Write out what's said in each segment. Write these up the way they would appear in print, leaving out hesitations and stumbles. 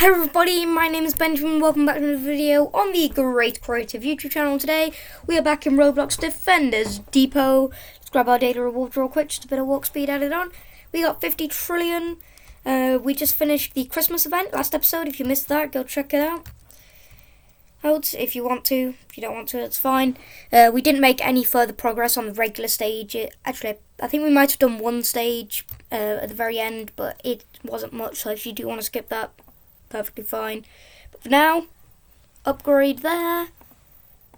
Hello everybody, my name is Benjamin. Welcome back to another video on the Great Creative YouTube channel. Today we are back in Roblox Defenders Depot. Let's grab our data rewards real quick, just a bit of walk speed added on. We got 50 trillion. We just finished the Christmas event last episode. If you missed that, go check it out. If you want to. If you don't want to, it's fine. We didn't make any further progress on the regular stage. Actually, I think we might have done one stage at the very end, but it wasn't much. So if you do want to skip that, perfectly fine. But for now, upgrade there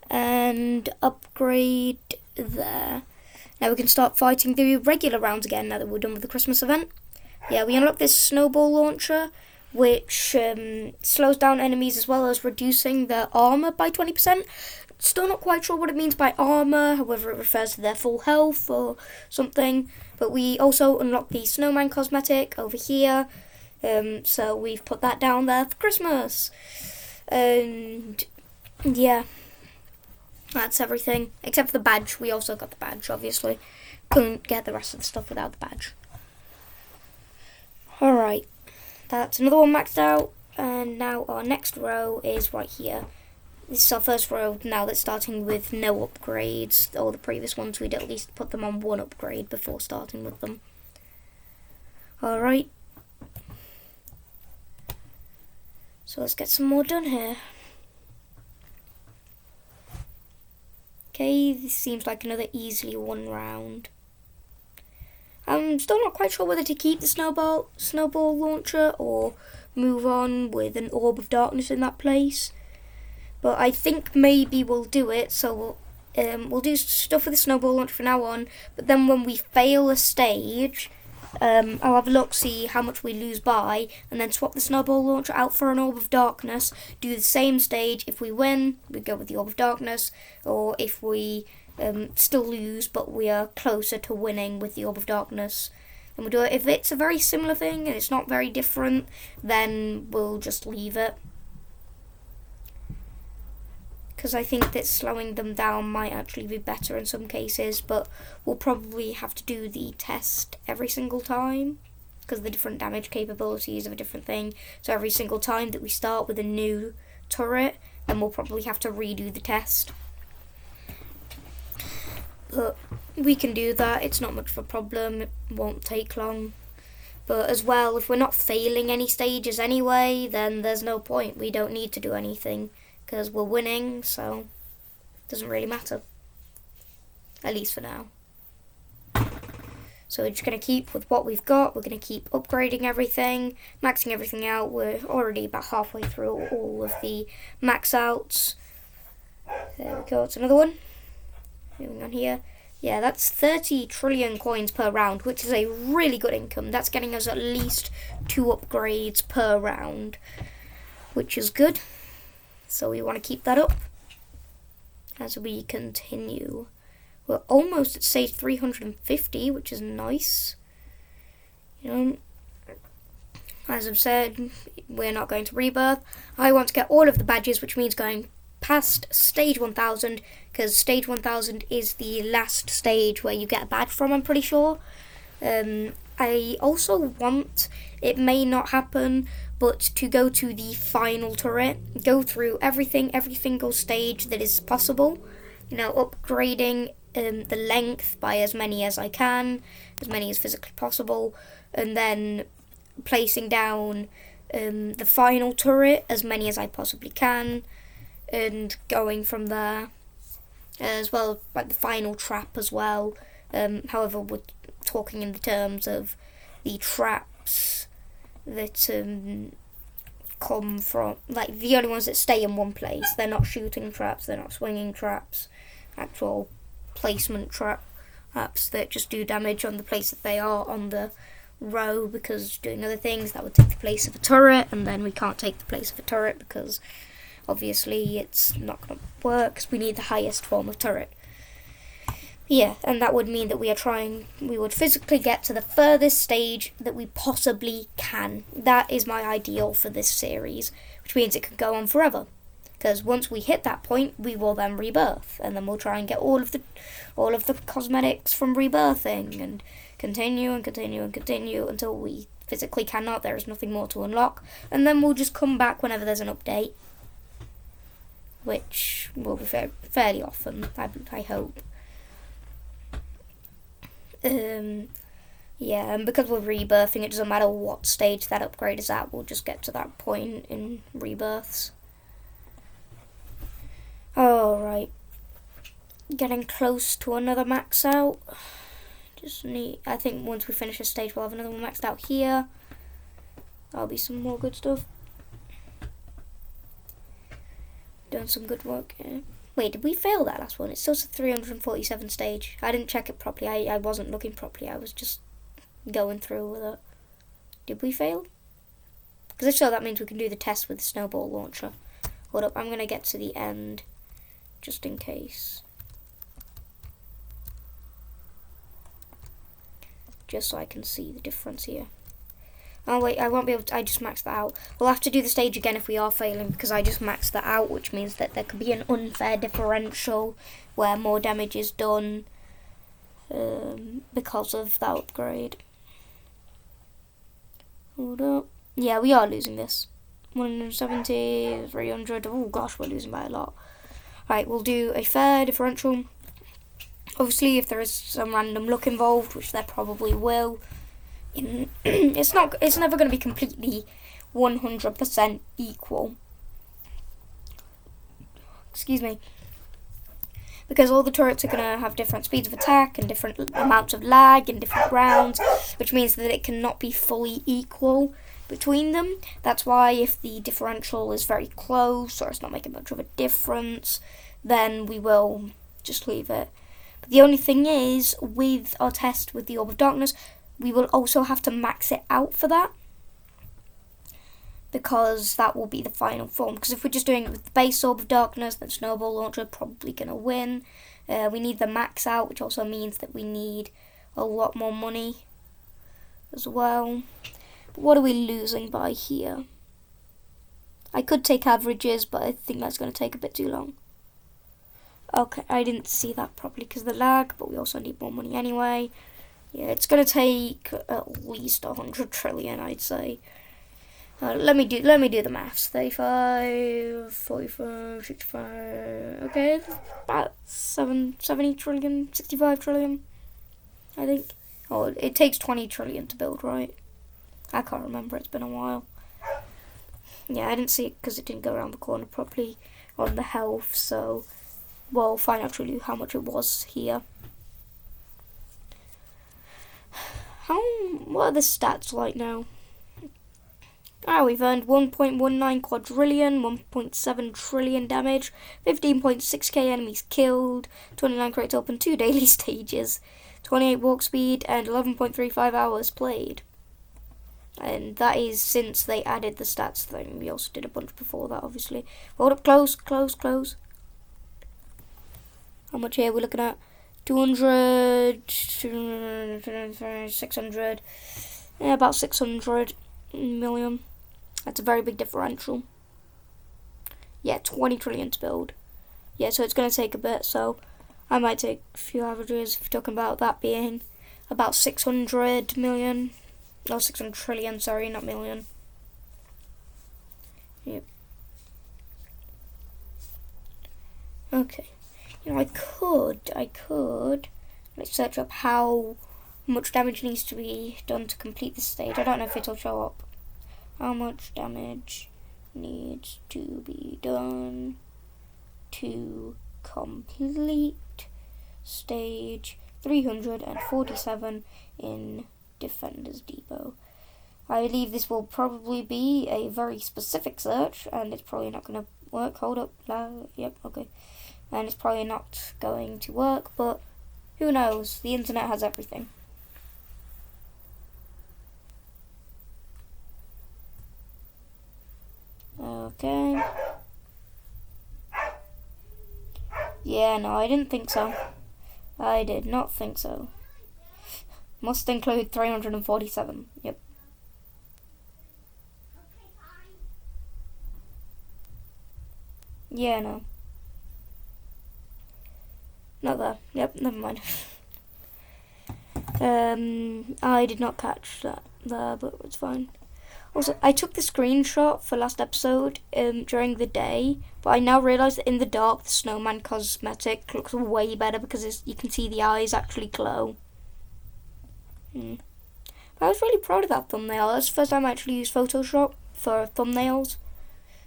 and upgrade there. Now we can start fighting the regular rounds again now that we're done with the Christmas event. Yeah, we unlocked this snowball launcher, which slows down enemies as well as reducing their armor by 20%. Still not quite sure what it means by armor, however it refers to their full health or something. But we also unlocked the snowman cosmetic over here. So we've put that down there for Christmas. And yeah, that's everything. Except for the badge. We also got the badge, obviously. Couldn't get the rest of the stuff without the badge. Alright, that's another one maxed out. And now our next row is right here. This is our first row now that's starting with no upgrades. All the previous ones, we'd at least put them on one upgrade before starting with them. Alright. So let's get some more done here. Okay, this seems like another easily won round. I'm still not quite sure whether to keep the snowball launcher or move on with an orb of darkness in that place. But I think maybe we'll do it. So we'll do stuff with the snowball launcher from now on. But then when we fail a stage, I'll have a look, see how much we lose by, and then swap the snowball launcher out for an orb of darkness. Do the same stage. If we win, we go with the orb of darkness, or if we still lose but we are closer to winning with the orb of darkness, then we'll do it. If it's a very similar thing and it's not very different, then we'll just leave it. Because I think that slowing them down might actually be better in some cases, but we'll probably have to do the test every single time because the different damage capabilities of a different thing. So every single time that we start with a new turret, then we'll probably have to redo the test. But we can do that. It's not much of a problem. It won't take long. But as well, if we're not failing any stages anyway, then there's no point. We don't need to do anything, because we're winning, so it doesn't really matter. At least for now. So we're just going to keep with what we've got. We're going to keep upgrading everything, maxing everything out. We're already about halfway through all of the max outs. There we go, it's another one. Moving on here. Yeah, that's 30 trillion coins per round, which is a really good income. That's getting us at least 2 upgrades per round, which is good. So we want to keep that up as we continue. We're almost at stage 350, which is nice. You know, as I've said, we're not going to rebirth. I want to get all of the badges, which means going past stage 1000, because stage 1000 is the last stage where you get a badge from, I'm pretty sure. I also want, it may not happen, but to go to the final turret, go through every single stage that is possible. You know, upgrading the length by as many as I can, as many as physically possible, and then placing down the final turret, as many as I possibly can, and going from there. As well, like the final trap as well. However, we're talking in the terms of the traps that come from, like, the only ones that stay in one place. They're not shooting traps, they're not swinging traps, actual placement traps that just do damage on the place that they are on the row, because doing other things that would take the place of a turret, and then we can't take the place of a turret because obviously it's not going to work, because we need the highest form of turret. Yeah, and that would mean that we would physically get to the furthest stage that we possibly can. That is my ideal for this series, which means it could go on forever. Because once we hit that point, we will then rebirth, and then we'll try and get all of the cosmetics from rebirthing, and continue and continue and continue until we physically cannot. There is nothing more to unlock. And then we'll just come back whenever there's an update, which will be fairly often, I hope. Yeah, and because we're rebirthing, it doesn't matter what stage that upgrade is at, we'll just get to that point in rebirths. Alright. Getting close to another max out. I think once we finish this stage, we'll have another one maxed out here. That'll be some more good stuff. Done some good work here. Wait, did we fail that last one? It still says 347 stage. I didn't check it properly. I wasn't looking properly. I was just going through with it. Did we fail? Because if so, that means we can do the test with the snowball launcher. Hold up, I'm going to get to the end just in case. Just so I can see the difference here. Oh wait, I won't be able to, I just maxed that out. We'll have to do the stage again if we are failing, because I just maxed that out, which means that there could be an unfair differential where more damage is done because of that upgrade. Hold up. Yeah, we are losing this. 170, 300, oh gosh, we're losing by a lot. Right, we'll do a fair differential. Obviously, if there is some random luck involved, which there probably will, it's never going to be completely 100% equal. Excuse me. Because all the turrets are going to have different speeds of attack and different amounts of lag and different rounds, which means that it cannot be fully equal between them. That's why if the differential is very close or it's not making much of a difference, then we will just leave it. But the only thing is, with our test with the Orb of Darkness, we will also have to max it out for that, because that will be the final form. Because if we're just doing it with the base Orb of Darkness, then Snowball Launcher probably going to win. We need the max out, which also means that we need a lot more money as well. But what are we losing by here? I could take averages, but I think that's going to take a bit too long. Okay, I didn't see that properly because of the lag, but we also need more money anyway. Yeah, it's going to take at least 100 trillion, I'd say. Let me do the maths. 35, 45, 65. Okay, about 70 trillion, 65 trillion, I think. Oh, it takes 20 trillion to build, right? I can't remember. It's been a while. Yeah, I didn't see it because it didn't go around the corner properly on the health. So we'll find out truly how much it was here. What are the stats like now? We've earned 1.19 quadrillion, 1.7 trillion damage, 15.6k enemies killed, 29 crates open, 2 daily stages, 28 walk speed, and 11.35 hours played. And that is since they added the stats thing. We also did a bunch before that, obviously. Hold up, close. How much here are we looking at? 200, 600, yeah, about 600 million. That's a very big differential. Yeah, 20 trillion to build. Yeah, so it's going to take a bit, so I might take a few averages if you're talking about that being about 600 million. No, 600 trillion, sorry, not million. Yep. Okay. You know, I could let's search up how much damage needs to be done to complete this stage. I don't know if it'll show up. How much damage needs to be done to complete stage 347 in Defender's Depot. I believe this will probably be a very specific search, and it's probably not going to work. Hold up. Yep, okay. And it's probably not going to work, but who knows? The internet has everything. Okay. Yeah, no, I didn't think so. I did not think so. Must include 347. Yep. Yeah, no. Not there. Yep, never mind. I did not catch that. there, but it's fine. Also, I took the screenshot for last episode during the day, but I now realise that in the dark, the snowman cosmetic looks way better because you can see the eyes actually glow. I was really proud of that thumbnail. That's the first time I actually used Photoshop for thumbnails,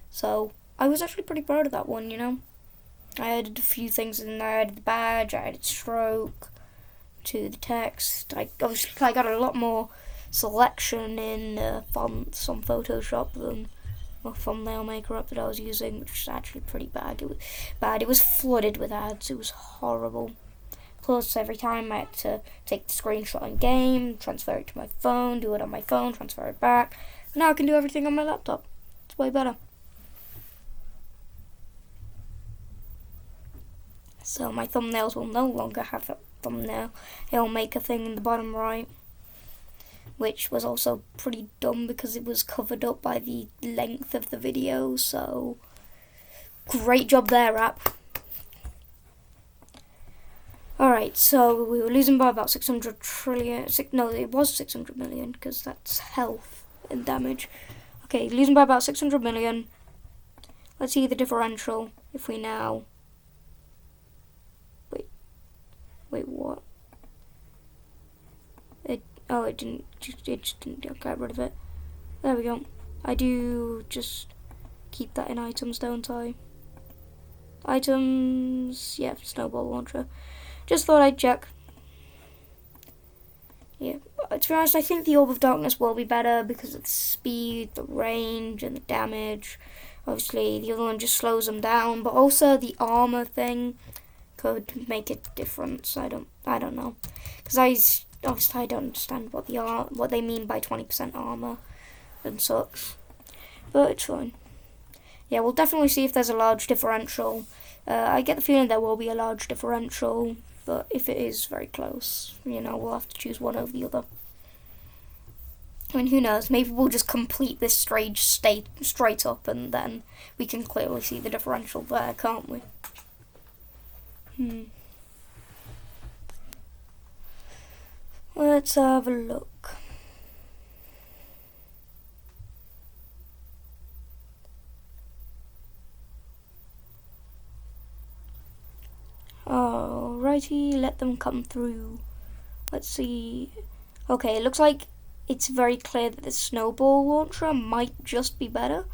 so I was actually pretty proud of that one, you know. I added a few things in there. I added the badge, I added stroke to the text. I got a lot more selection in fonts on Photoshop than the thumbnail maker app that I was using, which was actually pretty bad. It was flooded with ads. It was horrible. Plus, every time I had to take the screenshot in game, transfer it to my phone, do it on my phone, transfer it back. Now I can do everything on my laptop. It's way better. So my thumbnails will no longer have a thumbnail. It'll make a thing in the bottom right, which was also pretty dumb because it was covered up by the length of the video. So great job there, app. Alright, so we were losing by about 600 trillion. No, it was 600 million because that's health and damage. Okay, losing by about 600 million. Let's see the differential if we now. Wait, what? It just didn't get rid of it. There we go. I do just keep that in items, don't I? Items, yeah, snowball launcher. Just thought I'd check. Yeah, to be honest, I think the Orb of Darkness will be better because of the speed, the range, and the damage. Obviously, the other one just slows them down, but also the armor thing could make a difference. I don't know, because I don't understand what they mean by 20% armor and such, but it's fine. Yeah, we'll definitely see if there's a large differential. I get the feeling there will be a large differential, but if it is very close, you know, we'll have to choose one over the other. I mean, who knows? Maybe we'll just complete this stage straight up, and then we can clearly see the differential there, can't we? Let's have a look. Alrighty, let them come through. Let's see. Okay, it looks like it's very clear that the snowball launcher might just be better,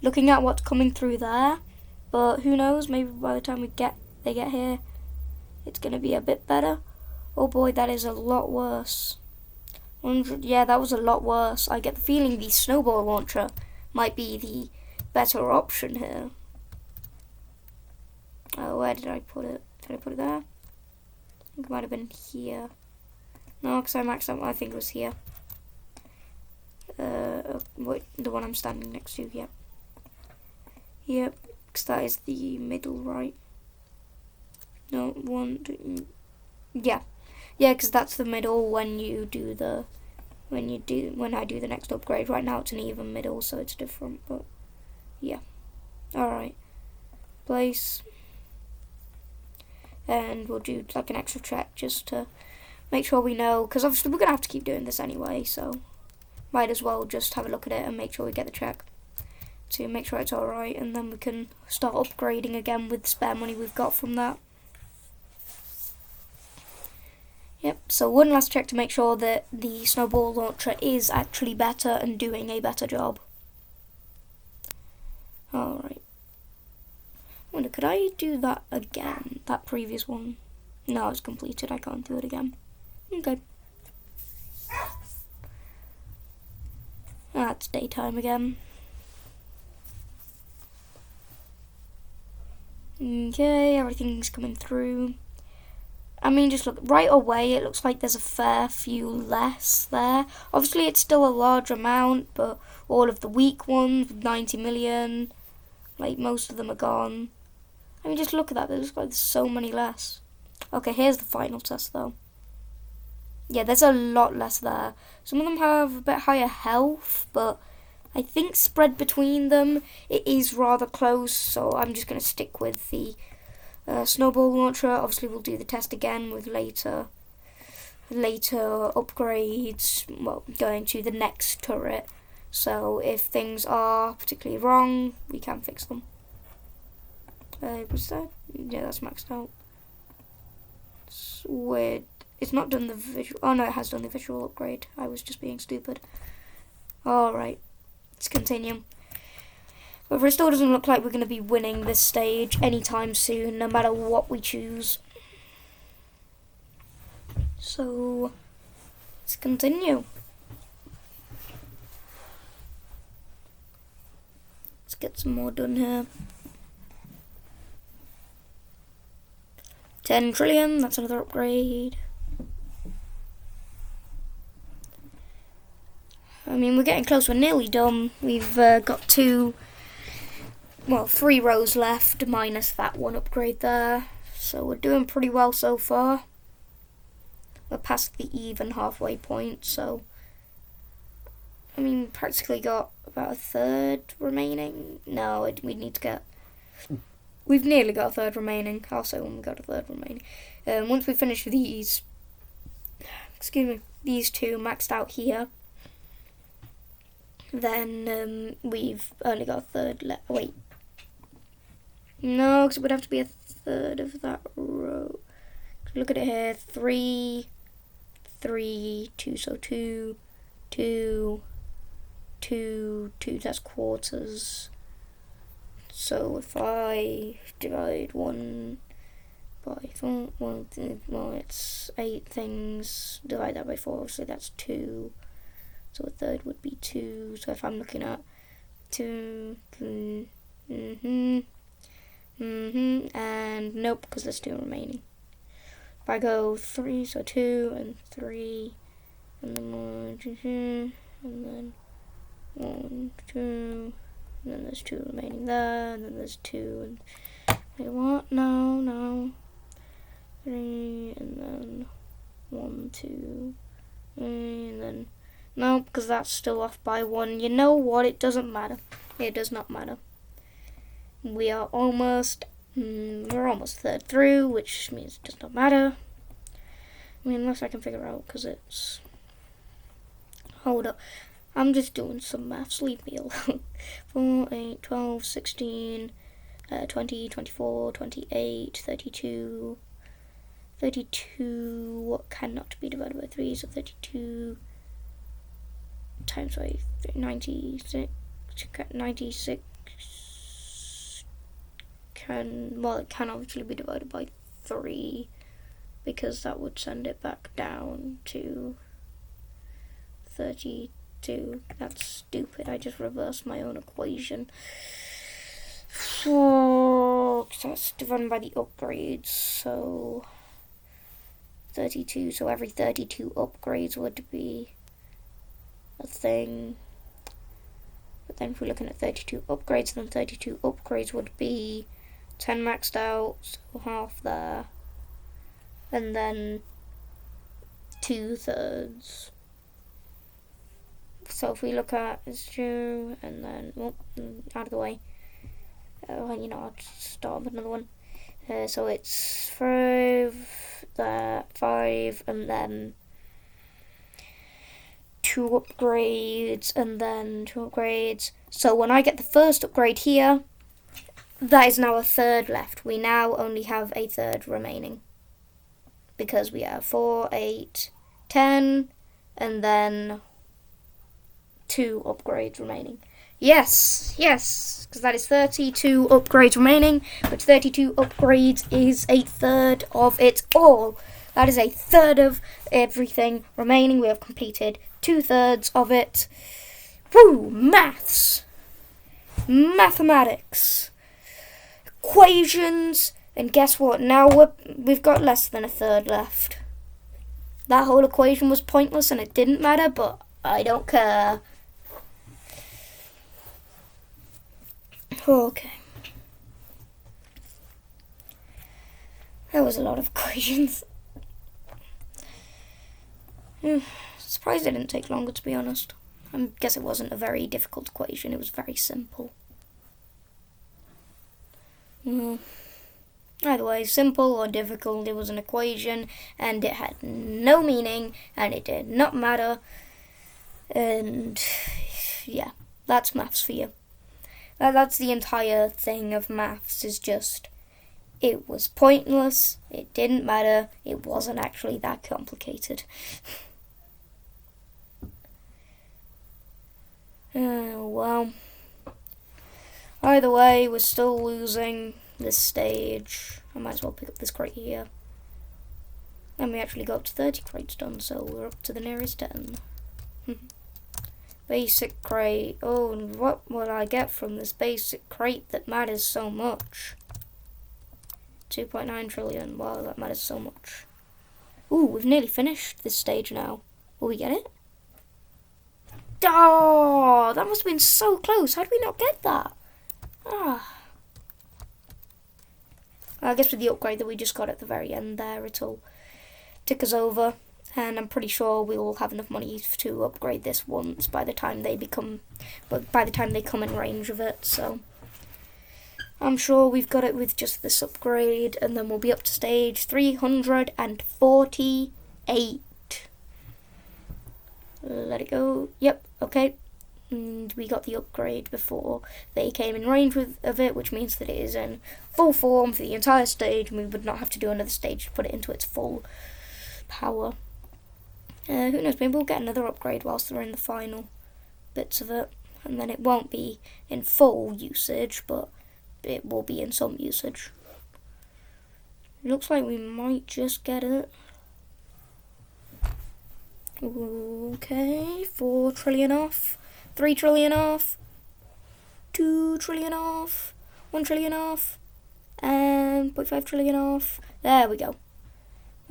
looking at what's coming through there. But who knows? Maybe by the time they get here, it's gonna be a bit better. Oh boy, that is a lot worse. 100, yeah, that was a lot worse. I get the feeling the snowball launcher might be the better option here. Oh, where did I put it? Did I put it there? I think it might have been here. No, because I maxed out. I think it was here. Wait, the one I'm standing next to. Yep. Yep, because that is the middle, right? No, one, two, yeah, because that's the middle when I do the next upgrade. Right now it's an even middle, so it's different, but yeah. Alright, place, and we'll do like an extra check just to make sure we know, because obviously we're gonna have to keep doing this anyway, so might as well just have a look at it and make sure we get the check to make sure it's alright, and then we can start upgrading again with the spare money we've got from that. Yep, so one last check to make sure that the snowball launcher is actually better and doing a better job. Alright. I wonder, could I do that again? That previous one? No, it's completed. I can't do it again. Okay. It's daytime again. Okay, everything's coming through. I mean, just look, right away it looks like there's a fair few less there. Obviously it's still a large amount, but all of the weak ones, 90 million, like most of them are gone. I mean, just look at that, there looks like there's so many less. Okay, here's the final test though. Yeah, there's a lot less there. Some of them have a bit higher health, but I think spread between them, it is rather close, so I'm just going to stick with the snowball launcher. Obviously we'll do the test again with later later upgrades, well, going to the next turret. So if things are particularly wrong, we can fix them. Was that? Yeah, that's maxed out. It's weird. It's not done the visual. Oh no, it has done the visual upgrade. I was just being stupid. Alright, let's continue. But it still doesn't look like we're going to be winning this stage anytime soon, no matter what we choose. So, let's continue. Let's get some more done here. 10 trillion, that's another upgrade. I mean, we're getting close, we're nearly done. We've got 3 rows left, minus that one upgrade there. So we're doing pretty well so far. We're past the even halfway point, so I mean, practically got about a third remaining. No, we need to get. We've nearly got a third remaining. I'll say when we got a third remaining. Once we finish these, these 2 maxed out here, then we've only got a third left. Wait, no, because it would have to be a third of that row. Look at it here: 3, 3, 2, so 2, 2, 2, 2, that's quarters. So if I divide 1 by 4, well, it's 8 things, divide that by 4, so that's 2. So a third would be 2. So if I'm looking at 2, and nope, because there's 2 remaining. If I go 3, so 2 and 3, and then 1, 2, and then 1, 2, and then there's 2 remaining there, and then there's 2, and wait, what? No. 3, and then 1, 2, 3, and then no, because that's still off by 1. You know what? It doesn't matter. It does not matter. We are almost, we're almost third through, which means it does not matter. I mean, unless I can figure out, because it's, hold up. I'm just doing some maths, leave me alone. 4, 8, 12, 16, 20, 24, 28, 32, 32, what cannot be divided by 3, so 32 times by 96 it can obviously be divided by 3, because that would send it back down to 32. That's stupid. I just reversed my own equation. So that's divided by the upgrades, so 32. So every 32 upgrades would be a thing. But then if we're looking at 32 upgrades, then 32 upgrades would be 10 maxed out, so half there, and then 2/3. So if we look at it's 2, and then out of the way, I'll start with another one. So it's 5 there, 5, and then 2 upgrades, and then 2 upgrades. So when I get the first upgrade here, that is now a third left. We now only have a third remaining, because we have 4, 8, 10, and then 2 upgrades remaining. Yes, because that is 32 upgrades remaining, which 32 upgrades is a third of it all. That is a third of everything remaining. We have completed 2/3 of it. Woo! Maths! Mathematics! Equations! And guess what? Now we've got less than a third left. That whole equation was pointless and it didn't matter, but I don't care. Okay. That was a lot of equations. Surprised it didn't take longer, to be honest. I guess it wasn't a very difficult equation, it was very simple. Either way, simple or difficult, it was an equation, and it had no meaning, and it did not matter. And yeah, that's maths for you. That's the entire thing of maths, is just, it was pointless, it didn't matter, it wasn't actually that complicated. Oh, well. Either way, we're still losing this stage. I might as well pick up this crate here. And we actually got up to 30 crates done, so we're up to the nearest 10. Basic crate. Oh, and what will I get from this basic crate that matters so much? 2.9 trillion. Wow, that matters so much. Ooh, we've nearly finished this stage now. Will we get it? Oh, that must have been so close. How did we not get that? I guess with the upgrade that we just got at the very end there, it'll tick us over. And I'm pretty sure we will have enough money to upgrade this once by the time they come in range of it. So I'm sure we've got it with just this upgrade, and then we'll be up to stage 348. Let it go. Yep, okay. And we got the upgrade before they came in range of it, which means that it is in full form for the entire stage, and we would not have to do another stage to put it into its full power. Who knows, maybe we'll get another upgrade whilst we're in the final bits of it, and then it won't be in full usage, but it will be in some usage. It looks like we might just get it. Okay, 4 trillion off, 3 trillion off, 2 trillion off, 1 trillion off, and 0.5 trillion off. There we go.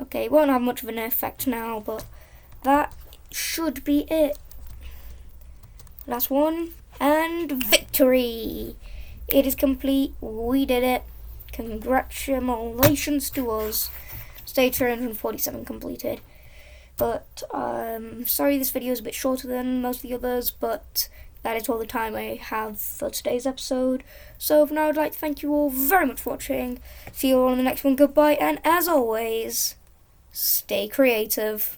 Okay, it won't have much of an effect now, but that should be it. Last one, and victory! It is complete, we did it. Congratulations to us. Stage 347 completed. But sorry this video is a bit shorter than most of the others, but that is all the time I have for today's episode. So for now, I'd like to thank you all very much for watching. See you all in the next one. Goodbye, and as always, stay creative.